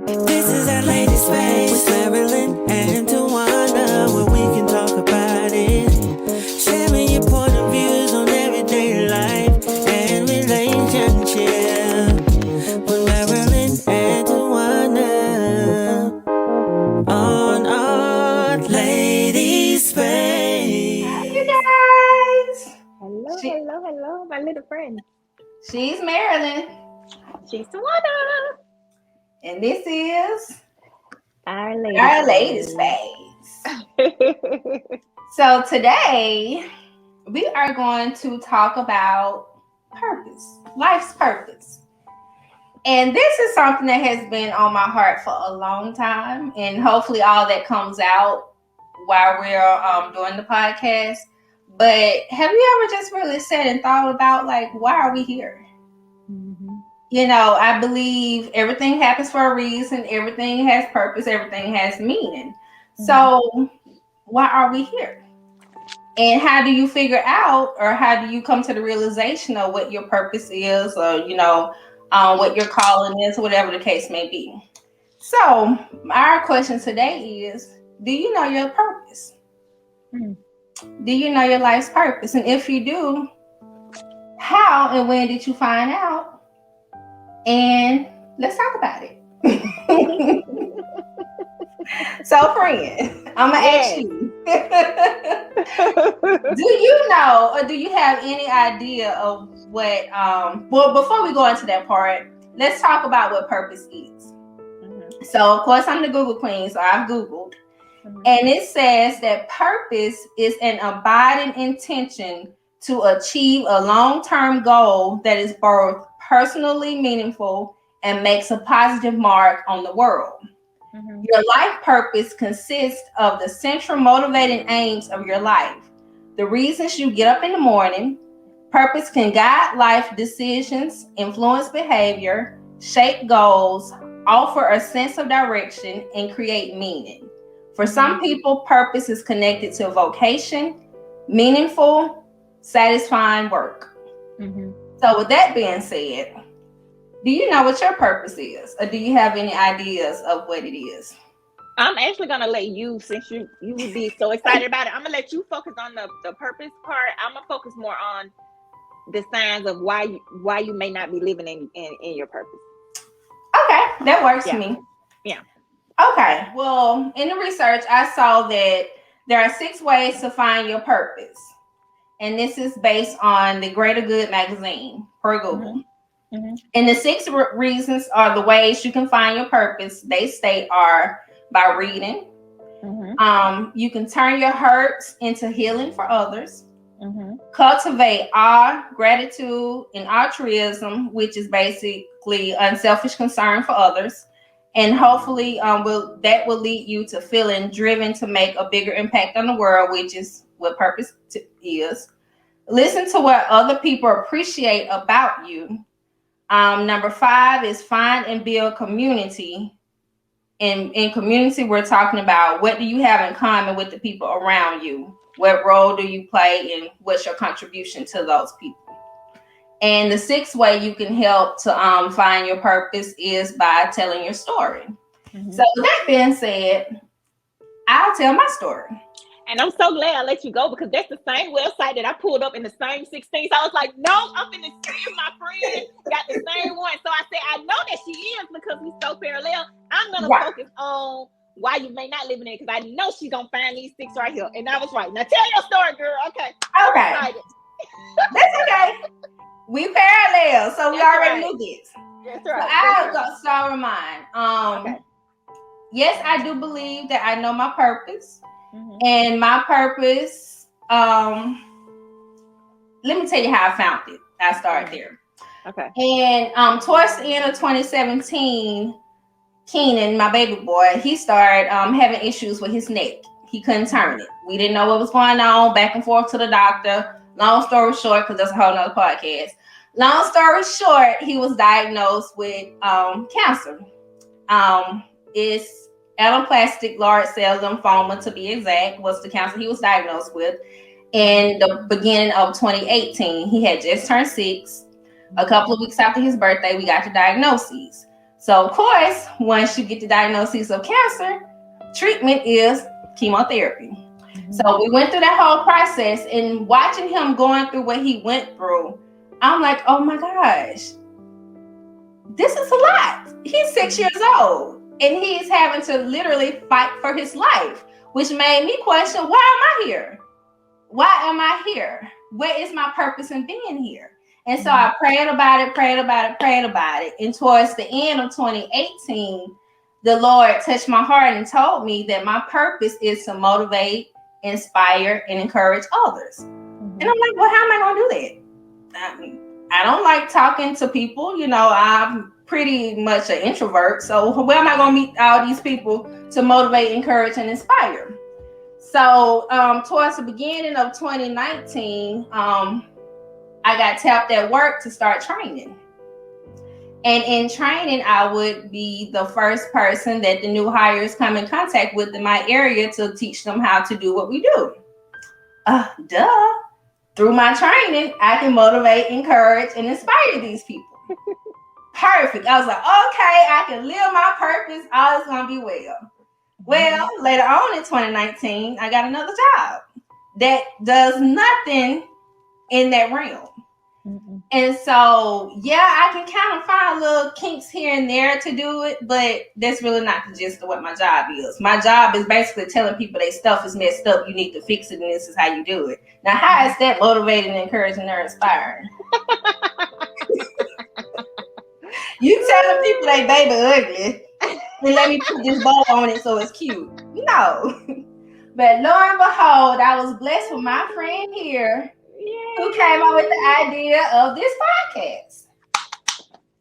This is our lady space with Marilyn and Tawana, where we can talk about it. Sharing your point of views on everyday life and relationship with Marilyn and Tawana on our lady space. Hi, you guys. Hello, my little friend. She's Marilyn, She's Tawana. and this is Our our lady latest phase. So today we are going to talk about purpose, life's purpose. And this is something that has been on my heart for a long time, and hopefully all that comes out while we're doing the podcast. But have you ever just really sat and thought about, like, why are we here? Mm-hmm. You know, I believe everything happens for a reason. Everything has purpose. Everything has meaning. Mm-hmm. So why are we here? And how do you figure out, or how do you come to the realization of what your purpose is, or, what your calling is, whatever the case may be? So our question today is, do you know your purpose? Mm. Do you know your life's purpose? And if you do, how and when did you find out? And let's talk about it. So, friend, I'm gonna ask you. Do you know, or do you have any idea of what? Well, before we go into that part, let's talk about what purpose is. Mm-hmm. So, of course, I'm the Google queen, so I've Googled, and it says that purpose is an abiding intention to achieve a long-term goal that is both personally meaningful and makes a positive mark on the world. Mm-hmm. Your life purpose consists of the central motivating aims of your life, the reasons you get up in the morning. Purpose can guide life decisions, influence behavior, shape goals, offer a sense of direction, and create meaning. For some people, purpose is connected to vocation, meaningful, satisfying work. Mm-hmm. So with that being said, do you know what your purpose is? Or do you have any ideas of what it is? I'm actually gonna let you, since you would be so excited about it, I'm gonna let you focus on the purpose part. I'm gonna focus more on the signs of why you may not be living in your purpose. Okay, that works for me. Yeah. Okay, well, in the research, I saw that there are 6 ways to find your purpose. And this is based on the Greater Good magazine per Google. Mm-hmm. And the 6 reasons are the ways you can find your purpose. They state are by reading. Mm-hmm. You can turn your hurts into healing for others. Mm-hmm. Cultivate awe, gratitude, and altruism, which is basically unselfish concern for others. And hopefully that will lead you to feeling driven to make a bigger impact on the world, which is what purpose is. Listen to what other people appreciate about you. Number 5 is find and build community. In community, we're talking about what do you have in common with the people around you? What role do you play, and what's your contribution to those people? And the 6th way you can help to find your purpose is by telling your story. Mm-hmm. So with that being said, I'll tell my story. And I'm so glad I let you go, because that's the same website that I pulled up in the same 16. So I was like, no, I'm in the see if my friend got the same one. So I said, I know that she is, because we so parallel. I'm going to focus on why you may not live in it, because I know she's going to find these 6 right here. And I was right. Now tell your story, girl. Okay. Okay. That's okay. We parallel, so we already knew this. That's right. So I'll go start with mine. Okay. Yes, I do believe that I know my purpose. Mm-hmm. And my purpose, let me tell you how I found it. I started there. Okay. And towards the end of 2017, Keenan, my baby boy, he started having issues with his neck. He couldn't turn it. We didn't know what was going on, back and forth to the doctor. Long story short, because that's a whole nother podcast. Long story short, he was diagnosed with cancer. It's anaplastic large cell lymphoma, to be exact, was the cancer he was diagnosed with. In the beginning of 2018, he had just turned 6. A couple of weeks after his birthday, we got the diagnosis. So of course, once you get the diagnosis of cancer, treatment is chemotherapy. So we went through that whole process, and watching him going through what he went through, I'm like, oh my gosh, this is a lot. He's 6 years old and he's having to literally fight for his life, which made me question, why am I here? Why am I here? What is my purpose in being here? And so I prayed about it. And towards the end of 2018, the Lord touched my heart and told me that my purpose is to motivate, inspire, and encourage others. And I'm like, well, how am I going to do that? I don't like talking to people. I'm pretty much an introvert. So where am I going to meet all these people to motivate, encourage, and inspire? So towards the beginning of 2019, I got tapped at work to start training. And in training, I would be the first person that the new hires come in contact with in my area to teach them how to do what we do. Duh. Through my training, I can motivate, encourage, and inspire these people. Perfect. I was like, okay, I can live my purpose. All is going to be well. Well, later on in 2019, I got another job that does nothing in that realm. And so, yeah, I can kind of find little kinks here and there to do it, but that's really not the gist of what my job is. My job is basically telling people their stuff is messed up, you need to fix it, and this is how you do it. Now, how is that motivating, encouraging, or inspiring? You telling people they baby ugly, and let me put this bow on it so it's cute. No. But lo and behold, I was blessed with my friend here who came up with the idea of this podcast.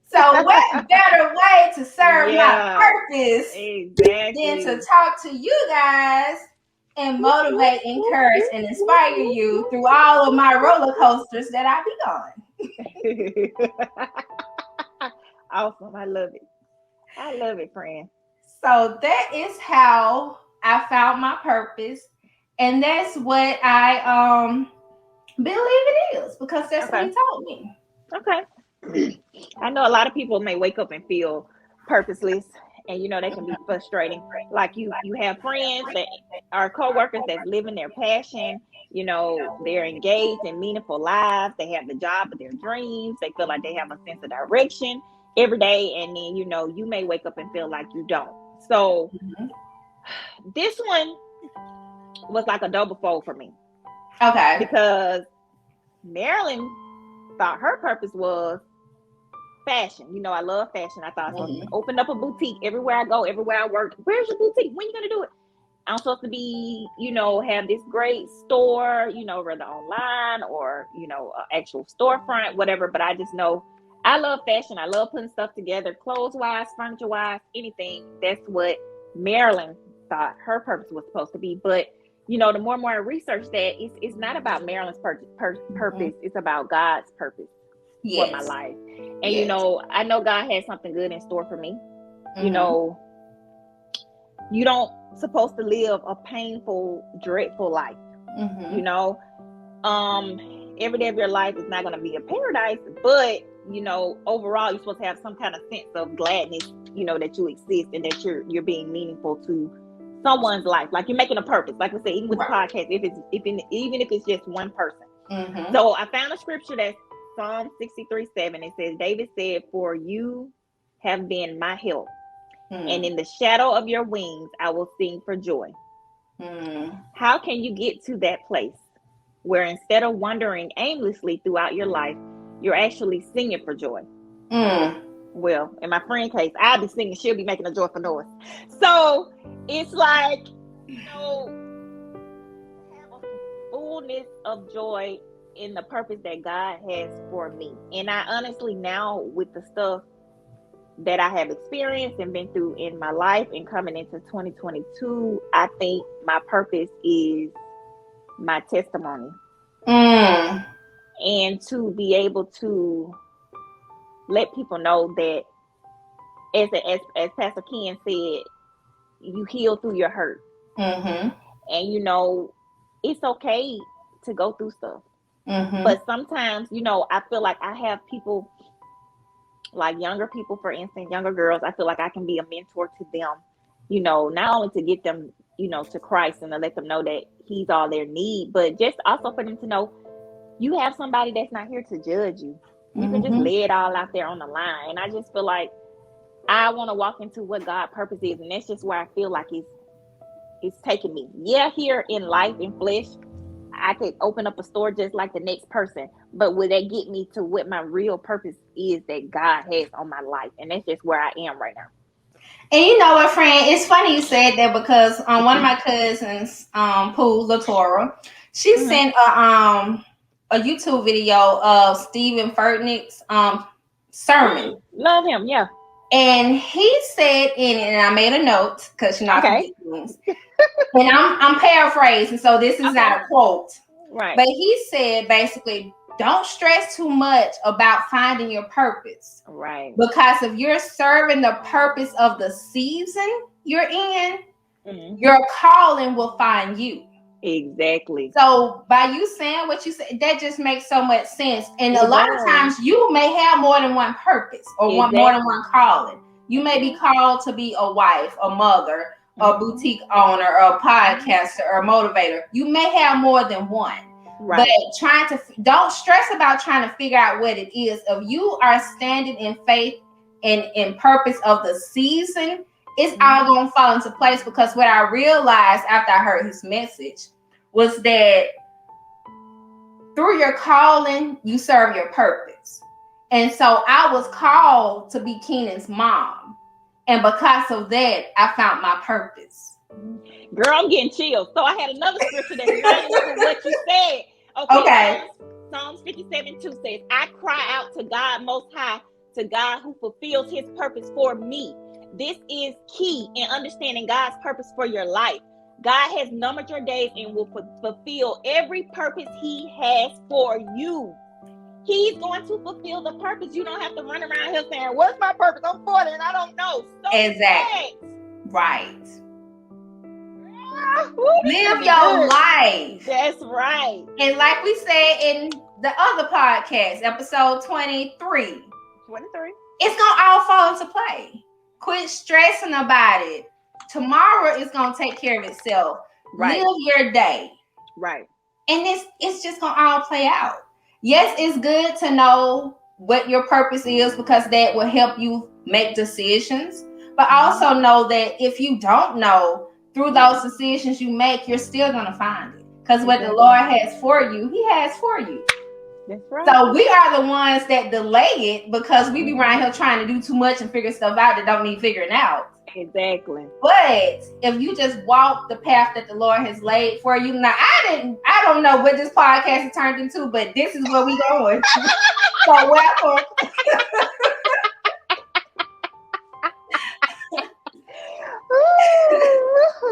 So what better way to serve my purpose than to talk to you guys and motivate, encourage, and inspire you through all of my roller coasters that I be on. Awesome. I love it. I love it, friend. So that is how I found my purpose. And that's what I believe it is, because that's what he told me. Okay. I know a lot of people may wake up and feel purposeless, and they can be frustrating. Like you have friends that are coworkers that's living their passion. They're engaged in meaningful lives. They have the job of their dreams. They feel like they have a sense of direction every day, and then you may wake up and feel like you don't. So this one was like a double fold for me. Okay. Because Marilyn thought her purpose was fashion. I love fashion. I thought I was supposed to open up a boutique everywhere I go, everywhere I work. Where's your boutique? When are you gonna do it? I'm supposed to be, have this great store, whether online or, an actual storefront, whatever. But I just know I love fashion. I love putting stuff together, clothes-wise, furniture-wise, anything. That's what Marilyn thought her purpose was supposed to be. But, the more and more I research that, it's not about Marilyn's purpose. It's about God's purpose for my life. And, I know God has something good in store for me. You don't supposed to live a painful, dreadful life. Every day of your life is not going to be a paradise, but overall you're supposed to have some kind of sense of gladness, that you exist and that you're being meaningful to someone's life. Like you're making a purpose. Like we said, even with the podcast, even if it's just one person. So I found a scripture that's Psalm 63:7. It says, David said, "For you have been my help. And in the shadow of your wings, I will sing for joy." How can you get to that place where instead of wandering aimlessly throughout your life, you're actually singing for joy? Well, in my friend's case, I'll be singing, she'll be making a joyful noise. So it's like, have a fullness of joy in the purpose that God has for me. And I honestly now, with the stuff that I have experienced and been through in my life and coming into 2022, I think my purpose is my testimony. And to be able to let people know that, as Pastor Ken said, you heal through your hurt. And it's okay to go through stuff. But sometimes, I feel like I have people like younger people, for instance, younger girls, I feel like I can be a mentor to them, you know, not only to get them, you know, to Christ and to let them know that he's all their need, but just also for them to know you have somebody that's not here to judge you. You can just lay it all out there on the line. And I just feel like I want to walk into what God's purpose is. And that's just where I feel like it's taking me. Yeah, here in life, in flesh, I could open up a store just like the next person. But will that get me to what my real purpose is that God has on my life? And that's just where I am right now. And you know what, friend? It's funny you said that because one of my cousins, Pooh Latora, she sent a YouTube video of Stephen Furtick's sermon. Love him, yeah. And he said in it, and I made a note because you know I forget things. And I'm paraphrasing, so this is not a quote. Right. But he said basically, don't stress too much about finding your purpose. Right. Because if you're serving the purpose of the season you're in, your calling will find you. Exactly. So by you saying what you said, that just makes so much sense. And a lot of times you may have more than one purpose or more than one calling. You may be called to be a wife, a mother, a boutique owner, a podcaster, or a motivator. You may have more than one. Right. But don't stress about trying to figure out what it is. If you are standing in faith and in purpose of the season, it's all going to fall into place. Because what I realized after I heard his message was that through your calling, you serve your purpose. And so I was called to be Keenan's mom. And because of that, I found my purpose. Girl, I'm getting chills. So I had another scripture that reminded me of what you said. Okay. Psalms 57:2 says, I cry out to God Most High, to God who fulfills his purpose for me. This is key in understanding God's purpose for your life. God has numbered your days and will fulfill every purpose he has for you. He's going to fulfill the purpose. You don't have to run around here saying, what's my purpose? I'm 40 and I don't know. So exactly. Right. Live your life. That's right. And like we said in the other podcast, episode 23, it's going to all fall into play. Quit stressing about it. Tomorrow is going to take care of itself. Right. Live your day. Right. And it's just going to all play out. Yes, it's good to know what your purpose is because that will help you make decisions. But also know that if you don't know, through those decisions you make, you're still going to find it. Because what the Lord has for you, he has for you. That's right. So we are the ones that delay it because we be around here trying to do too much and figure stuff out that don't need figuring out. Exactly. But if you just walk the path that the Lord has laid for you, now I don't know what this podcast has turned into, but this is where we going. So welcome.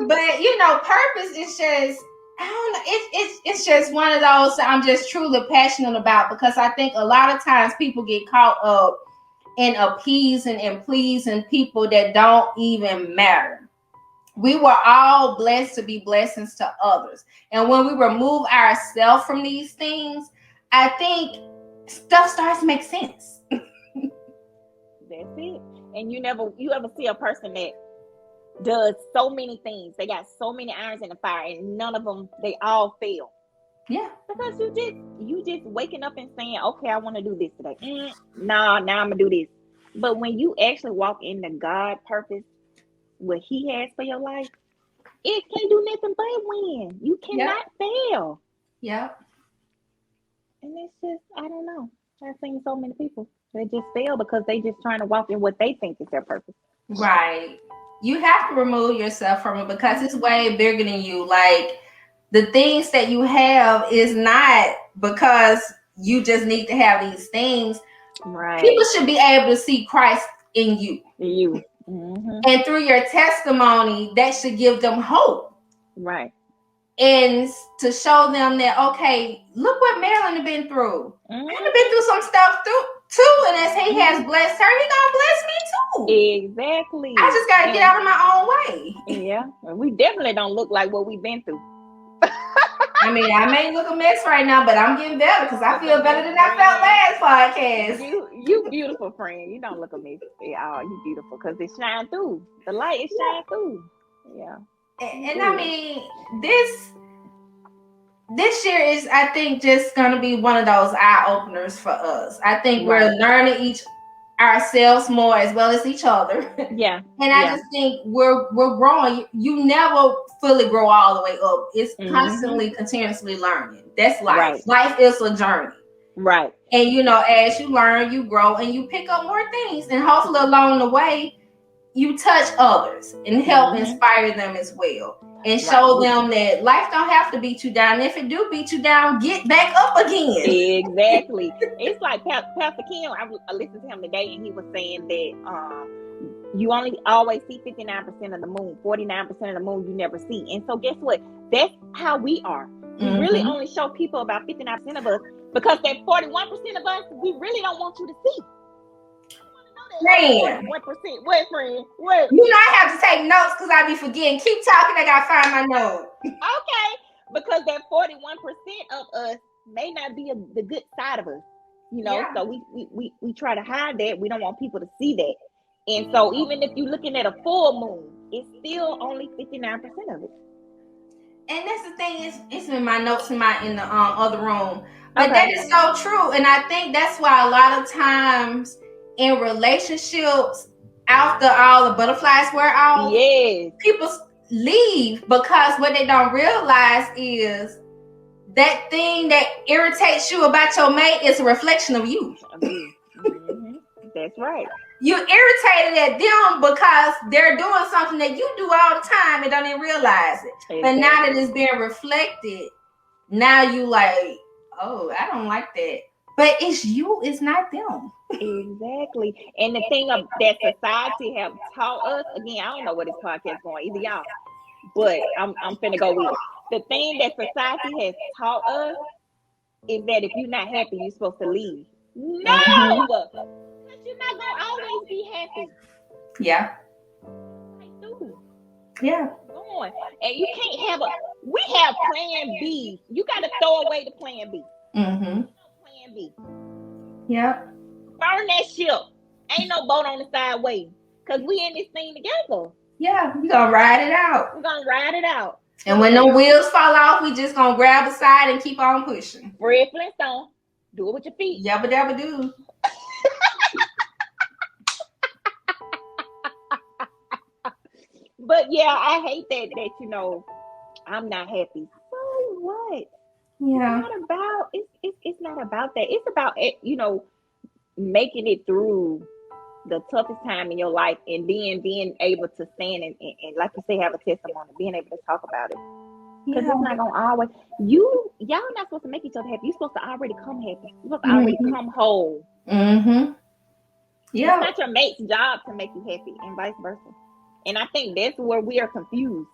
But you know, purpose is just, I don't know, it's just one of those that I'm just truly passionate about, because I think a lot of times people get caught up in appeasing and pleasing people that don't even matter. We were all blessed to be blessings to others. And when we remove ourselves from these things, I think stuff starts to make sense. That's it. And you ever see a person that does so many things. They got so many irons in the fire and none of them, they all fail. Yeah. Because you just waking up and saying, okay, I want to do this today. Now I'm going to do this. But when you actually walk in the God purpose, what he has for your life, it can't do nothing but win. You cannot fail. Yep. And it's just, I don't know. I've seen so many people that just fail because they just trying to walk in what they think is their purpose. Right. You have to remove yourself from it because it's way bigger than you. Like, the things that you have is not because you just need to have these things. Right. People should be able to see Christ in you. Mm-hmm. And through your testimony, that should give them hope. Right. And to show them that, okay, look what Marilyn has been through. Mm-hmm. I've been through some stuff too. And as he has blessed her, he gonna bless me too. Exactly. I just gotta get out of my own way. Yeah. We definitely don't look like what we've been through. I mean, I may look a mess right now, but I'm getting better because I feel better than I felt last podcast. You beautiful, friend. You don't look a mess at all. You beautiful because it shine through. The light is shine through. Yeah. And I mean, this year is, I think, just gonna be one of those eye openers for us. I think we're learning ourselves more as well as each other. Yeah. And I just think we're growing. You never fully grow all the way up. It's constantly, continuously learning. That's life. Right. Life is a journey. Right. And you know, as you learn, you grow and you pick up more things. And hopefully along the way, you touch others and help inspire them as well. And show them that life don't have to beat you down. If it do beat you down, get back up again. Exactly. It's like Pastor Kim, I listened to him today, and he was saying that you only always see 59% of the moon, 49% of the moon you never see. And so guess what? That's how we are. We really only show people about 59% of us, because that 41% of us, we really don't want you to see. Friend. 1%. What, friend? What? You know, I have to take notes because I be forgetting. Keep talking. I gotta find my note. Okay, because that 41% of us may not be the good side of us, you know. So we try to hide that. We don't want people to see that. And so even if you're looking at a full moon, it's still only 59% of it. And that's the thing, it's in my notes in the other room. But that is so true. And I think that's why a lot of times in relationships, after all the butterflies wear off, people leave, because what they don't realize is that thing that irritates you about your mate is a reflection of you. That's right. You irritated at them because they're doing something that you do all the time and don't even realize it. Exactly. But now that it's being reflected, now you like, oh, I don't like that. But it's you, it's not them. Exactly. And the thing of that society have taught us, again, I don't know where this podcast is going, either y'all, but I'm finna go with it. The thing that society has taught us is that if you're not happy, you're supposed to leave. No! Because you're not gonna always be happy. Yeah. Yeah. Go on. And you can't we have plan B. You gotta throw away the plan B. Plan B. Yep. Burn that ship. Ain't no boat on the side waiting. Because we in this thing together. Yeah, we're gonna ride it out. We're gonna ride it out. And when the wheels fall off, we just gonna grab the side and keep on pushing. Fred Flintstone. Do it with your feet. Yabba dabba do. But yeah, I hate that you know, I'm not happy. So what? Yeah. It's not about that. It's about, you know, making it through the toughest time in your life, and then being able to stand and like you say, have a testimony, being able to talk about it. Because it's not gonna always, y'all not supposed to make each other happy. You're supposed to already come happy. You're supposed to already come whole. Yeah. It's not your mate's job to make you happy, and vice versa. And I think that's where we are confused.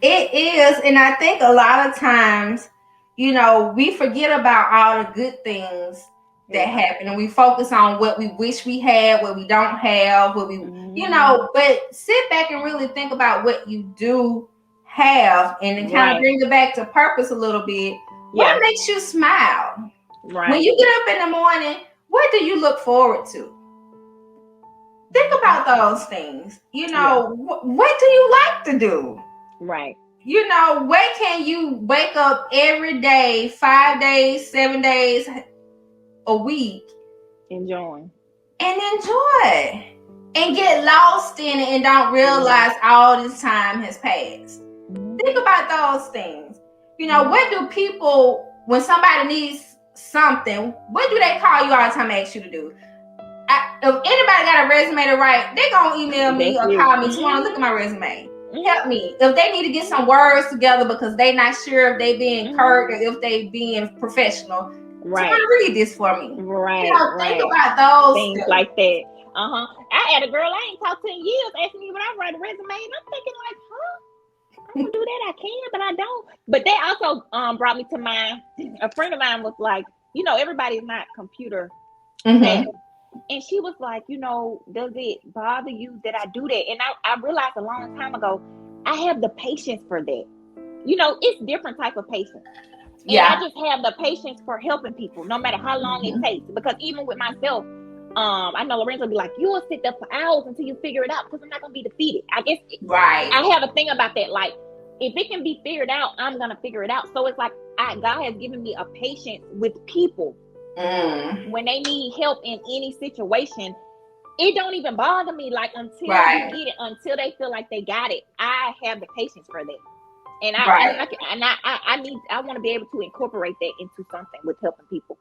It is. And I think a lot of times, you know, we forget about all the good things that happen, and we focus on what we wish we had, what we don't have, what we, you know, but sit back and really think about what you do have, and then kind of bring it back to purpose a little bit. What makes you smile? When you get up in the morning, what do you look forward to? Think about those things. You know, what do you like to do? Right. You know, where can you wake up every day, 5 days, 7 days a week, enjoy and get lost in it and don't realize all this time has passed. Think about those things. You know, what do people, when somebody needs something, what do they call you all the time and ask you to do? If anybody got a resume to write, they're gonna email me or call me to want to look at my resume. Help me. If they need to get some words together because they're not sure if they being curt or if they being professional, someone read this for me. You know, think about those things like that. I had a girl I ain't talked to in years asking me when I write a resume, and I'm thinking like, I can do that. I can, but I don't. But that also brought me to mind. A friend of mine was like, you know, everybody's not computer savvy. And she was like, you know, does it bother you that I do that? And I realized a long time ago, I have the patience for that. You know, it's different type of patience. And I just have the patience for helping people, no matter how long it takes. Because even with myself, I know Lorenzo will be like, you will sit there for hours until you figure it out, because I'm not gonna be defeated. I guess I have a thing about that. Like, if it can be figured out, I'm gonna figure it out. So it's like God has given me a patience with people when they need help in any situation. It don't even bother me, like, until you get it, until they feel like they got it. I have the patience for that. And I want to be able to incorporate that into something with helping people.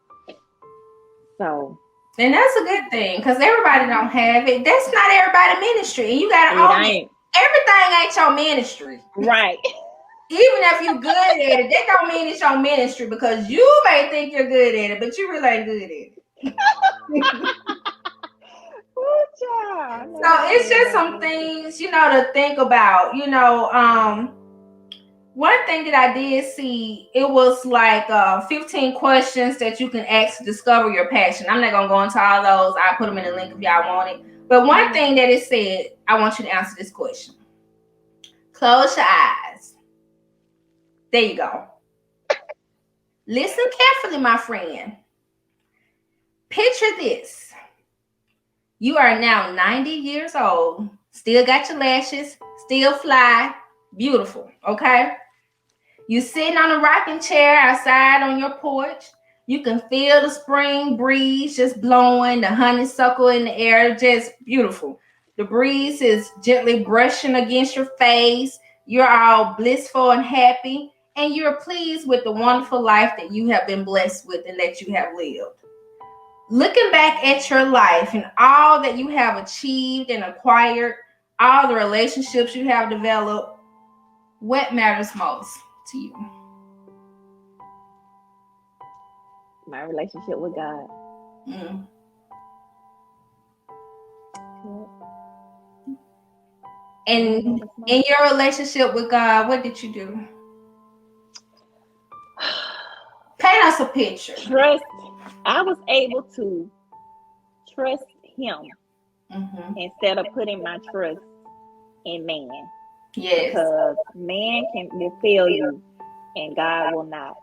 So, and that's a good thing, because everybody don't have it. That's not everybody's ministry, and you gotta own it. Everything ain't your ministry, right? Even if you're good at it, that don't mean it's your ministry, because you may think you're good at it, but you really ain't good at it. So it's just some things, to think about. One thing that I did see, it was like 15 questions that you can ask to discover your passion. I'm not going to go into all those. I'll put them in the link if y'all want it. But one thing that it said, I want you to answer this question. Close your eyes. There you go. Listen carefully, my friend. Picture this. You are now 90 years old, still got your lashes, still fly, beautiful, okay? You're sitting on a rocking chair outside on your porch. You can feel the spring breeze just blowing, the honeysuckle in the air, just beautiful. The breeze is gently brushing against your face. You're all blissful and happy, and you're pleased with the wonderful life that you have been blessed with and that you have lived. Looking back at your life and all that you have achieved and acquired, all the relationships you have developed, what matters most to you? My relationship with God. And in your relationship with God, what did you do? Paint us a picture. Trust. I was able to trust Him instead of putting my trust in man. Yes. Because man will fail you and God will not.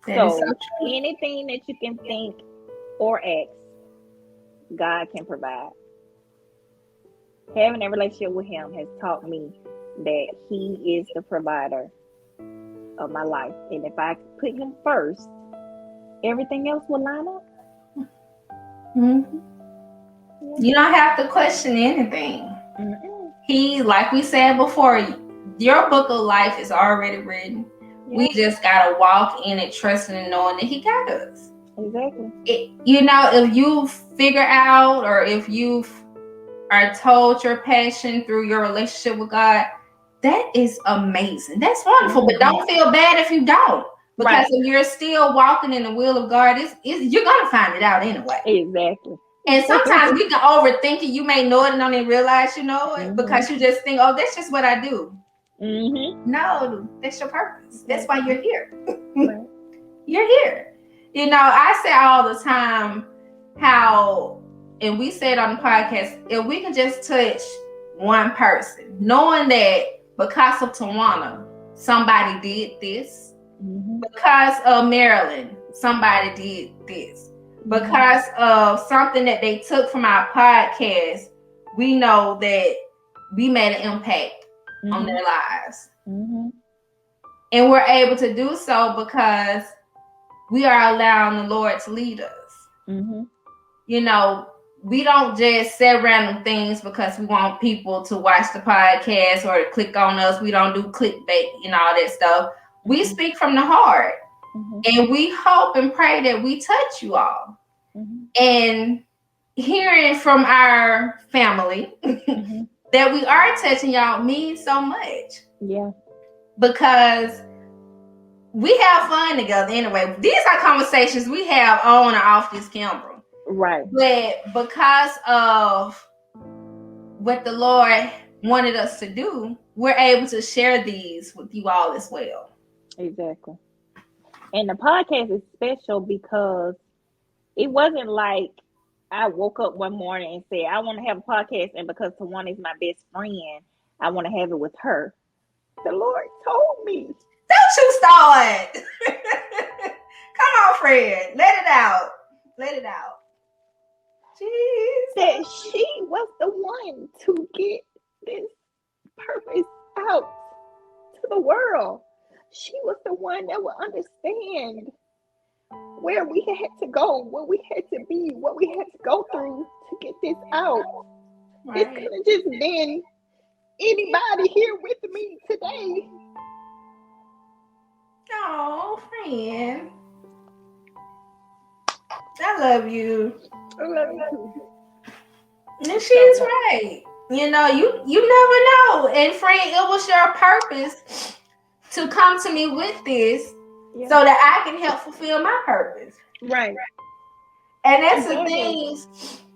So anything that you can think or ask, God can provide. Having a relationship with Him has taught me that He is the provider of my life. And if I put Him first, everything else will line up. You don't have to question anything. He, like we said before, your book of life is already written. We just gotta walk in it, trusting and knowing that He got us. Exactly. If you figure out, or if you are told your passion through your relationship with God, that is amazing. That's wonderful. But don't feel bad if you don't. Because if you're still walking in the will of God, you're going to find it out anyway. Exactly. And sometimes we can overthink it. You may know it and don't even realize you know it because you just think, oh, that's just what I do. No, that's your purpose. That's why you're here. You're here. I say all the time how, and we said on the podcast, if we can just touch one person, knowing that because of Tawana, somebody did this. Because of Marilyn, somebody did this. Because of something that they took from our podcast, we know that we made an impact on their lives. And we're able to do so because we are allowing the Lord to lead us. We don't just say random things because we want people to watch the podcast or to click on us. We don't do clickbait and all that stuff. We speak from the heart. And we hope and pray that we touch you all. And hearing from our family that we are touching y'all means so much. Yeah. Because we have fun together anyway. These are conversations we have on or off this camera. Right. But because of what the Lord wanted us to do, we're able to share these with you all as well. Exactly. And the podcast is special because it wasn't like I woke up one morning and said, I want to have a podcast, and because Tawana is my best friend, I want to have it with her. The Lord told me. Don't you start? Come on, Fred. Let it out. Let it out. Jeez. That she was the one to get this purpose out to the world. She was the one that would understand where we had to go, where we had to be, what we had to go through to get this out. Right. It could have just been anybody here with me today. Oh, friend. I love you. I love you too. And she's right. You know, you never know. And friend, it was your purpose to come to me with this so that I can help fulfill my purpose. Right. And that's the thing,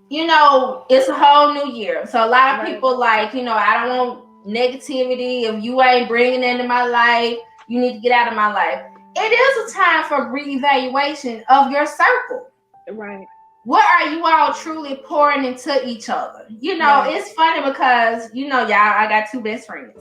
you know, it's a whole new year. So a lot of people like, you know, I don't want negativity. If you ain't bringing into my life, you need to get out of my life. It is a time for reevaluation of your circle. Right. What are you all truly pouring into each other? You know, it's funny because, you know, y'all, I got two best friends.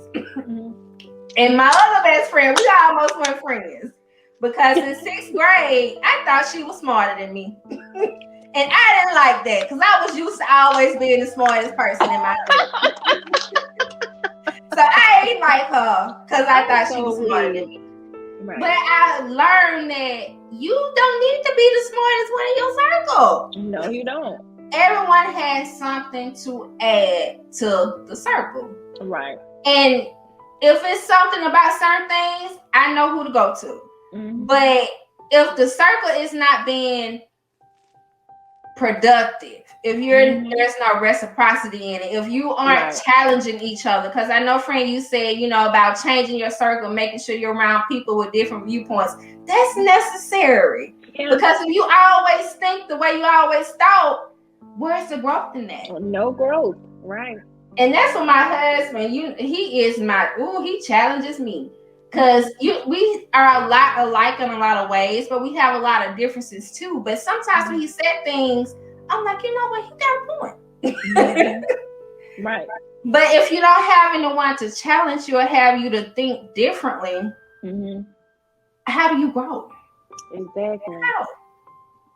And my other best friend, we almost were friends. Because in 6th grade, I thought she was smarter than me. And I didn't like that because I was used to always being the smartest person in my group. So I ain't like her because I thought she was smarter than me. Right. But I learned that you don't need to be the smartest one in your circle. No, you don't. Everyone has something to add to the circle. Right. And if it's something about certain things, I know who to go to. Mm-hmm. But if the circle is not being productive, if there's no reciprocity in it, if you aren't challenging each other, because I know, friend, you said, you know, about changing your circle, making sure you're around people with different viewpoints. That's necessary. Yeah. Because if you always think the way you always thought, where's the growth in that? No growth. Right. And that's what my husband, he challenges me. Because we are a lot alike in a lot of ways, but we have a lot of differences too. But sometimes when he said things, I'm like, you know what, he got a point. Right. But if you don't have anyone to challenge you or have you to think differently, how do you grow? Exactly. How?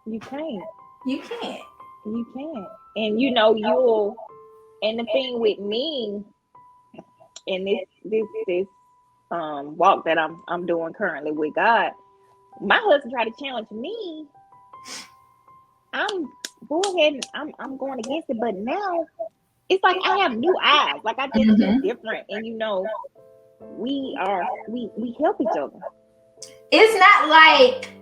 You can't. You can't. You can't. And you know, and the thing with me, and this walk that I'm doing currently with God, my husband tried to challenge me. I'm bullheading. I'm going against it, but now it's like I have new eyes. Like I just feel different, and you know, we help each other. It's not like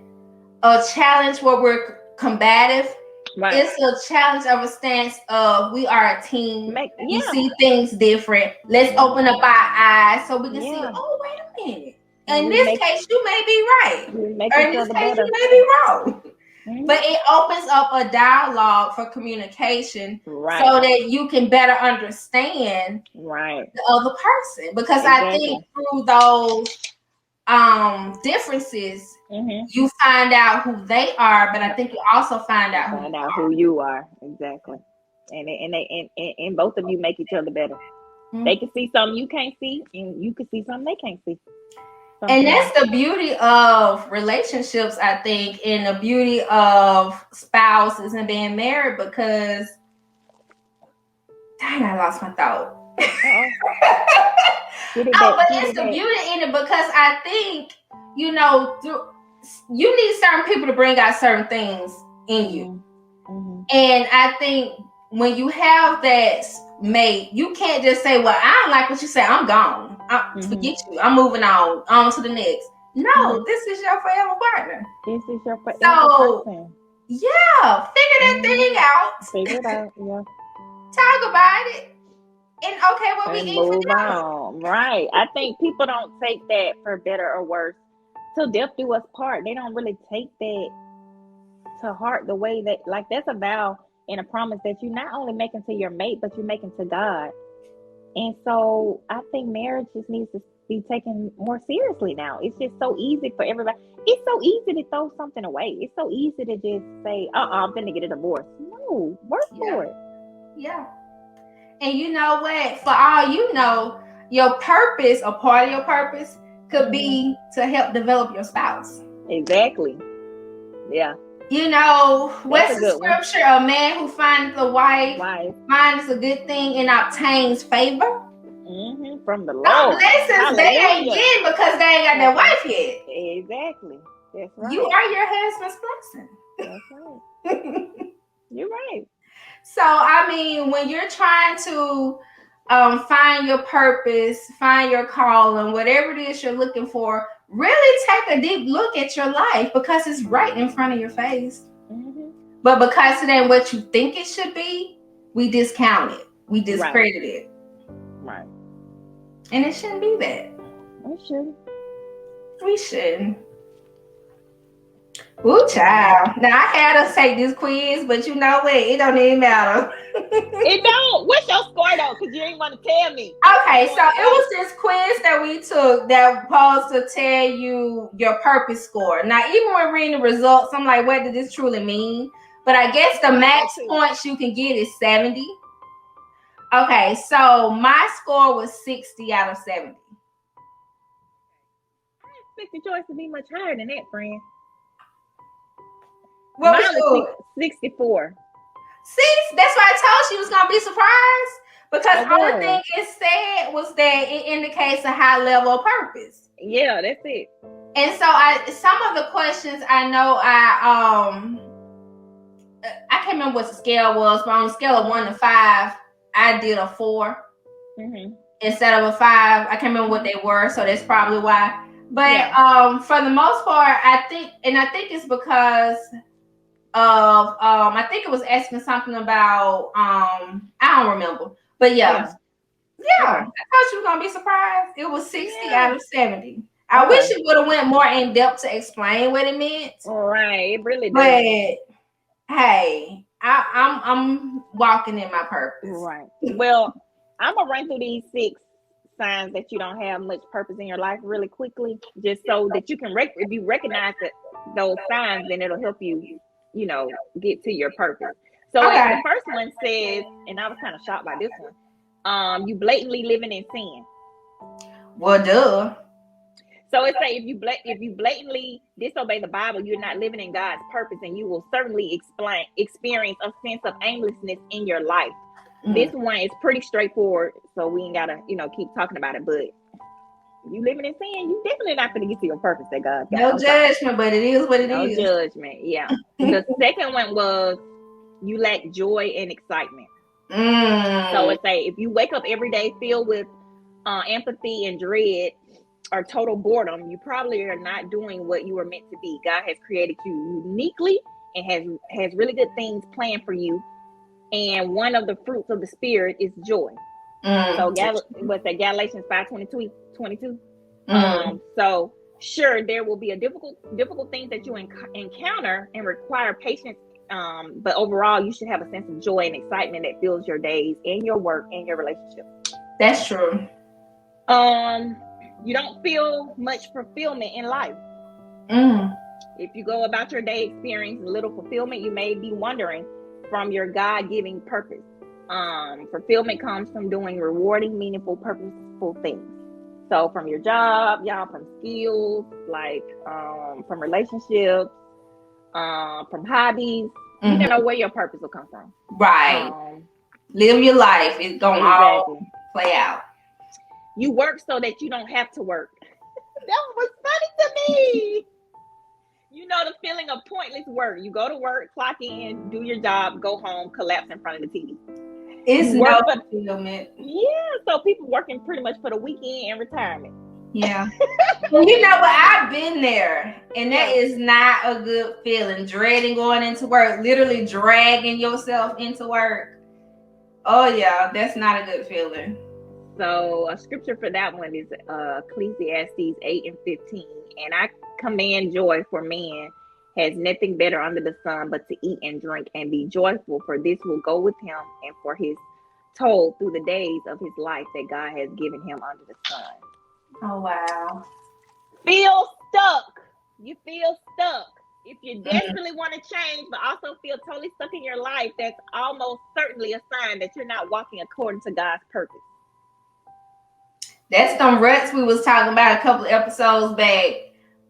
a challenge where we're combative. Right. It's a challenge of a stance of we are a team. We see things different. Let's open up our eyes so we can see, oh, wait a minute. In this case, you may be right. Or in this case, you may be wrong. But it opens up a dialogue for communication so that you can better understand the other person. Because I think through those differences, you find out who they are, but I think you also find out who you are. Exactly. And both of you make each other better. They can see something you can't see, and you can see something they can't see. And that's the beauty of relationships, I think, and the beauty of spouses and being married, because dang, I lost my thought. But it's the beauty in it, because I think, you know, you need certain people to bring out certain things in you. And I think when you have that mate, you can't just say, well, I don't like what you say, I'm gone. Forget you. I'm moving on to the next. No, this is your forever partner. This is your forever person. Yeah, figure that thing out. Figure it out, yeah. Talk about it. And okay, what we eat for dinner. Right. I think people don't take that, for better or worse, till death do us part. They don't really take that to heart the way that, like, that's a vow and a promise that you're not only making to your mate, but you're making to God. And so I think marriage just needs to be taken more seriously now. It's just so easy for everybody. It's so easy to throw something away. It's so easy to just say, I'm finna get a divorce. No, work for it. Yeah. And you know what? For all you know, your purpose, or part of your purpose, could be to help develop your spouse. Exactly. Yeah. You know, what's That's a the good one. scripture? A man who finds a wife Wife. finds a good thing and obtains favor. From the Them Lord. blessings they ain't Hallelujah. getting because they ain't got their wife yet. Exactly. That's right. You are your husband's blessing. That's right. You're right. So, I mean, when you're trying to find your purpose, find your calling, whatever it is you're looking for, really take a deep look at your life because it's right in front of your face. But because it ain't what you think it should be, we discount it. We discredit it. Right. And it shouldn't be that. We shouldn't. We shouldn't. Ooh, child. Now, I had us take this quiz, but you know what? It don't even matter. It don't. What's your score, though? Because you ain't want to tell me. Okay, so it was this quiz that we took that was supposed to tell you your purpose score. Now, even when reading the results, I'm like, what did this truly mean? But I guess the max points you can get is 70. Okay, so my score was 60 out of 70. I didn't expect the choice to be much higher than that, friend. What was yours? 64. See, that's why I told you was gonna be surprised. Because the only thing it said was that it indicates a high level of purpose. Yeah, that's it. And so some of the questions I know I can't remember what the scale was, but on a scale of 1 to 5, I did a 4 instead of a 5. I can't remember what they were, so that's probably why. But for the most part, I think it's because of I think it was asking something about I don't remember, but yeah. I thought you were gonna be surprised. It was 60 out of 70. I wish it would have went more in depth to explain what it meant. Right, it really does. But hey, I'm walking in my purpose. Right. Well, I'm gonna run through these 6 signs that you don't have much purpose in your life really quickly, just so that you can if you recognize those signs, then it'll help you, get to your purpose. So the first one says, and I was kind of shocked by this one. You blatantly living in sin. Well, duh. So it say if you blatantly disobey the Bible, you're not living in God's purpose, and you will certainly experience a sense of aimlessness in your life. This one is pretty straightforward, so we ain't gotta, keep talking about it. But you living in sin, you definitely not gonna get to your purpose that God got. No judgment, but it is what it is. No judgment, yeah. The second one was you lack joy and excitement. So it say if you wake up every day filled with empathy and dread or total boredom, you probably are not doing what you were meant to be. God has created you uniquely and has really good things planned for you. And one of the fruits of the Spirit is joy. So what's that? Galatians 5:22. So sure, there will be a difficult things that you encounter and require patience. But overall, you should have a sense of joy and excitement that fills your days and your work and your relationship. That's true. You don't feel much fulfillment in life. If you go about your day experiencing little fulfillment, you may be wondering from your God-given purpose. Fulfillment comes from doing rewarding, meaningful, purposeful things. So from your job, from skills, like from relationships, from hobbies, you don't know where your purpose will come from. Right. Live your life. It's going to all play out. You work so that you don't have to work. That was funny to me. You know the feeling of pointless work. You go to work, clock in, do your job, go home, collapse in front of the TV. It's no fulfillment. Yeah, so people working pretty much for the weekend and retirement. Yeah. Well, you know what? I've been there, and that is not a good feeling. Dreading going into work, literally dragging yourself into work. Oh yeah, that's not a good feeling. So a scripture for that one is Ecclesiastes 8:15. And I command joy, for man has nothing better under the sun but to eat and drink and be joyful, for this will go with him and for his toll through the days of his life that God has given him under the sun. Oh wow. Feel stuck. You feel stuck. If you desperately want to change but also feel totally stuck in your life, that's almost certainly a sign that you're not walking according to God's purpose. That's them ruts we was talking about a couple of episodes back.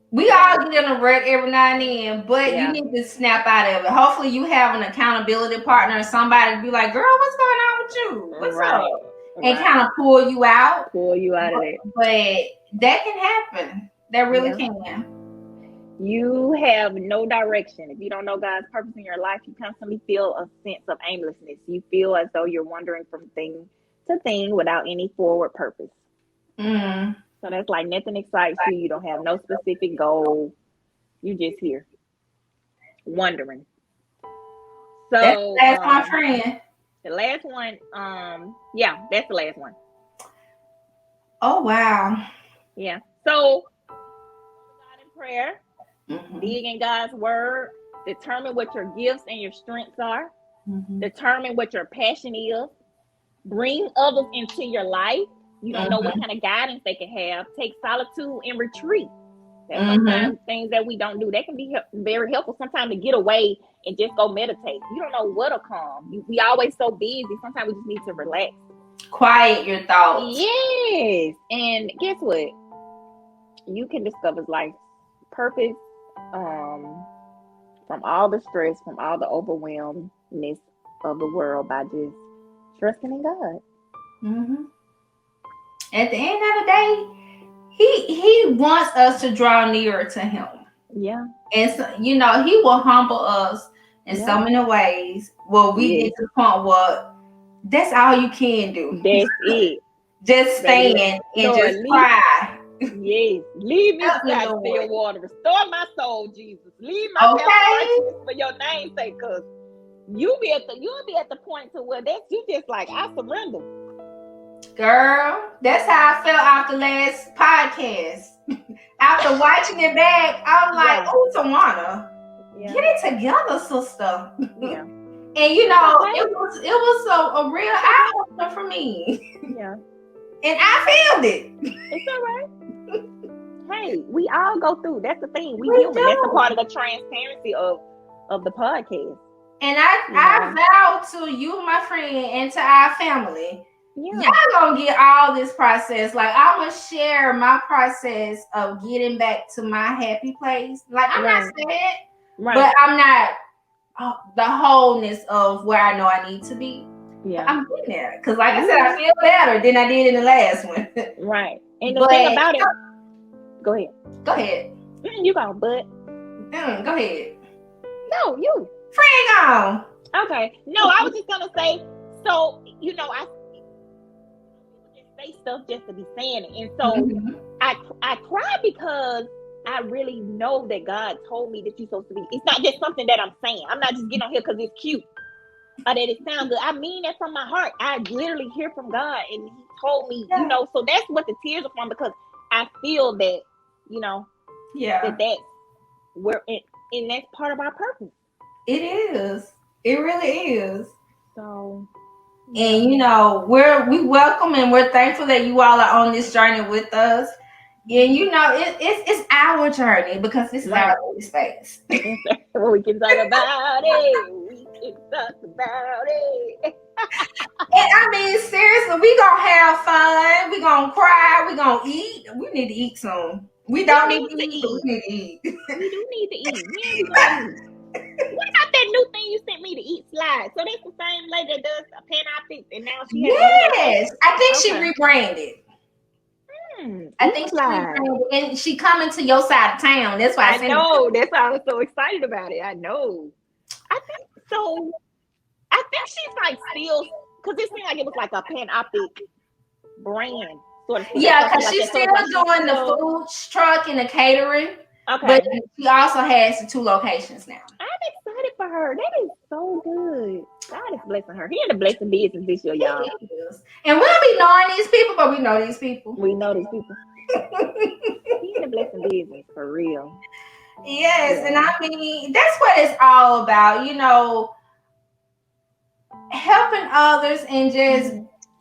We all get in a rut every now and then, but you need to snap out of it. Hopefully you have an accountability partner or somebody to be like, girl, what's going on with you? What's up? And kind of pull you out. Pull you out of it. But that can happen. That really can. You have no direction. If you don't know God's purpose in your life, you constantly feel a sense of aimlessness. You feel as though you're wandering from thing to thing without any forward purpose. So that's like nothing excites you. You don't have no specific goal. You just here wondering. So that's my friend. The last one, that's the last one. Oh wow. Yeah. So God in prayer, dig in God's word, determine what your gifts and your strengths are, determine what your passion is, bring others into your life. You don't know what kind of guidance they can have. Take solitude and retreat. That's sometimes things that we don't do. That can be very helpful sometimes to get away and just go meditate. You don't know what'll come. We always so busy. Sometimes we just need to relax. Quiet your thoughts. Yes. And guess what? You can discover life's purpose from all the stress, from all the overwhelmedness of the world by just trusting in God. At the end of the day, he wants us to draw nearer to him. Yeah. And so, he will humble us in so many ways. Well, we get to the point where that's all you can do. That's it. Just stand and just cry. Yes. Leave me beside still water. Restore my soul, Jesus. Leave my path for your name's sake, because you'll be at the point to where you just like, I surrender. Girl, that's how I felt after last podcast. After watching it back, I'm like, oh, Tawana, get it together, sister. Yeah. And it was a real eye-opener for me. Yeah. And I felt it. It's all right. Hey, we all go through. That's the thing. We human. That's the part of the transparency of the podcast. And I vow to you, my friend, and to our family. Yeah. Y'all gonna get all this process. Like, I'm gonna share my process of getting back to my happy place. Like, I'm not sad, but I'm not the wholeness of where I know I need to be. Yeah, I'm getting there because, like I said, I feel better than I did in the last one. Right. And the thing about it, go ahead. Go ahead. You go, bud. Go ahead. No, you. Friend on. Okay. No, I was just gonna say. So I say stuff just to be saying it, and so I cry because I really know that God told me that you're supposed to be. It's not just something that I'm saying. I'm not just getting on here because it's cute or that it sounds good. I mean that from my heart. I literally hear from God, and He told me, so that's what the tears are from, because I feel that, that's where and that's part of our purpose. It is. It really is. So. And we welcome and we're thankful that you all are on this journey with us. And it's our journey because this is our space. Well, we can talk about it. We can talk about it. And I mean, seriously, we gonna have fun. We gonna cry. We gonna eat. We need to eat soon. We don't need to eat. We need to eat. We do need to eat. Yeah, we gonna eat. What about that new thing you sent me to eat slides? So that's the same lady that does a Panoptic, and now she has I think she rebranded. I think she rebranded, and she coming to your side of town. That's why I know. That's why I was so excited about it. I know. I think so. I think she's like still, because it seemed like it was like a Panoptic brand sort of thing. Yeah, because she's still doing the food truck and the catering. Okay. But she also has the 2 locations now. I'm excited for her. That is so good. God is blessing her. He in the blessing business this year, y'all. And we don't be knowing these people, but we know these people. We know these people. He in the blessing business, for real. Yes, and I mean, that's what it's all about, helping others and just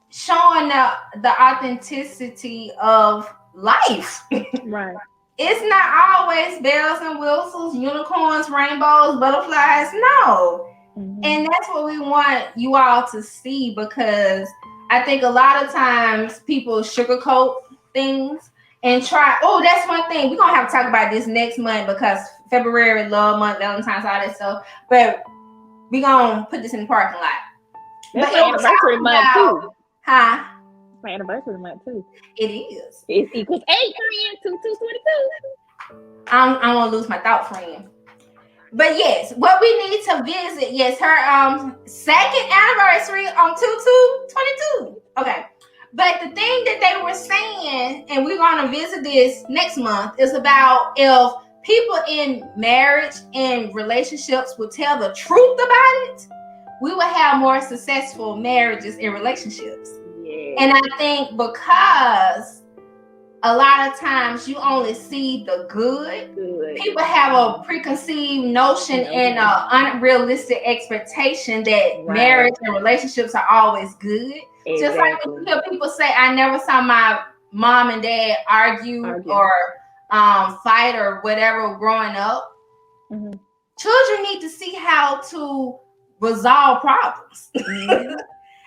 showing the authenticity of life. Right. It's not always bells and whistles, unicorns, rainbows, butterflies. No. And that's what we want you all to see, because I think a lot of times people sugarcoat things and try. Oh, that's one thing. We're going to have to talk about this next month because February, love month, Valentine's, all that stuff. But we're going to put this in the parking lot. That's my anniversary month too. Huh? My anniversary month too. It is. It's equals 8 friends to 222. I'm gonna lose my thought, friend. But yes, what we need to visit, yes, her second anniversary on 2/2/22. Okay. But the thing that they were saying, and we're gonna visit this next month, is about if people in marriage and relationships would tell the truth about it, we would have more successful marriages and relationships. Yeah. And I think because a lot of times you only see the good. People have a preconceived notion and an unrealistic expectation that marriage and relationships are always good. Exactly. Just like when you hear people say, I never saw my mom and dad argue. Or fight or whatever growing up. Mm-hmm. Children need to see how to resolve problems. Mm-hmm.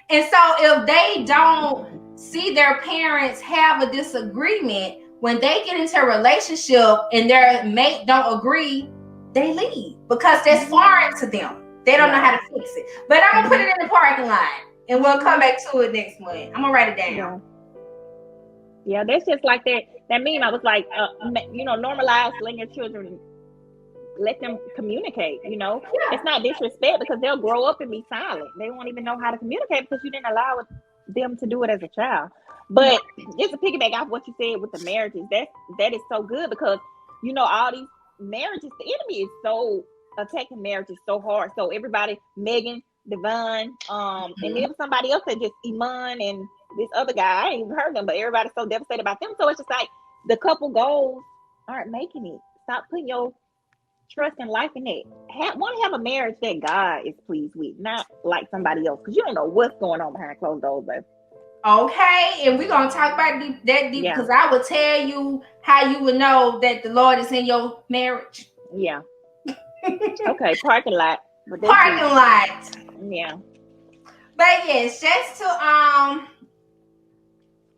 And so if they don't see their parents have a disagreement, when they get into a relationship and their mate don't agree, they leave because that's foreign to them. They don't know how to fix it. But I'm going to put it in the parking lot and we'll come back to it next month. I'm going to write it down. Yeah, that's just like that meme. I was like, normalize letting your children, let them communicate, It's not disrespect because they'll grow up and be silent. They won't even know how to communicate because you didn't allow them to do it as a child. But just to piggyback off what you said with the marriages, that is so good because, all these marriages, the enemy is so attacking marriages so hard. So everybody, Megan, Devon, and then somebody else that just Iman and this other guy, I ain't even heard them, but everybody's so devastated about them. So it's just like the couple goals aren't making it. Stop putting your trust and life in it. Want to have a marriage that God is pleased with, not like somebody else, because you don't know what's going on behind closed doors, baby. Okay, and we're gonna talk about that deep because I will tell you how you would know that the Lord is in your marriage. Yeah. Okay, parking lot. Parking lot. Yeah. But yes, just to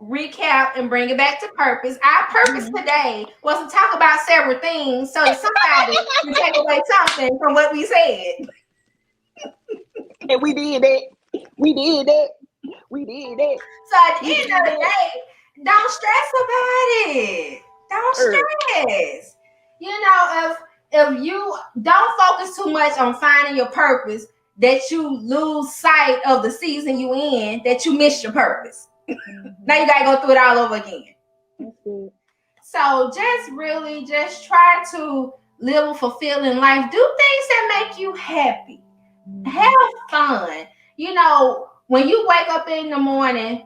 recap and bring it back to purpose. Our purpose today was to talk about several things so that somebody can take away something from what we said. And we did it. We did it. So at the end of the day, don't stress about it. Don't stress. If you don't focus too much on finding your purpose, that you lose sight of the season you in, that you miss your purpose. Now you gotta go through it all over again. So just try to live a fulfilling life. Do things that make you happy. Have fun. When you wake up in the morning,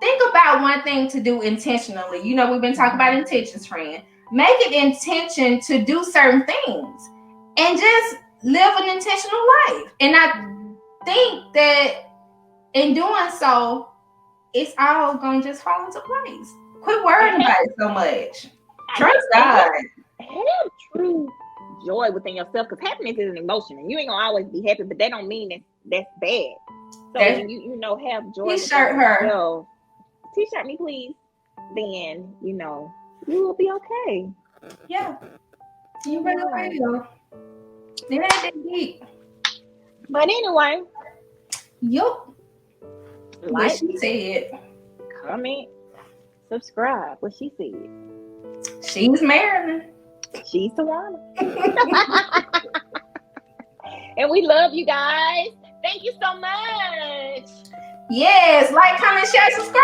think about one thing to do intentionally. We've been talking about intentions, friend. Make it intention to do certain things and just live an intentional life. And I think that in doing so, it's all going to just fall into place. Quit worrying about it so much. Trust God. Have true joy within yourself because happiness is an emotion and you ain't going to always be happy, but that don't mean that's bad. So when you have joy. T-shirt her. T-shirt me, please. Then, you will be okay. Yeah. You really will. It ain't that deep. But anyway. Yup. Like she said. Comment. Subscribe. What she said. She's Marilyn. She's Tawana. And we love you guys. Thank you so much. Yes. Like, comment, share, subscribe.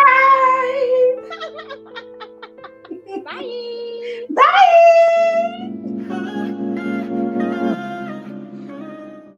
Bye. Bye.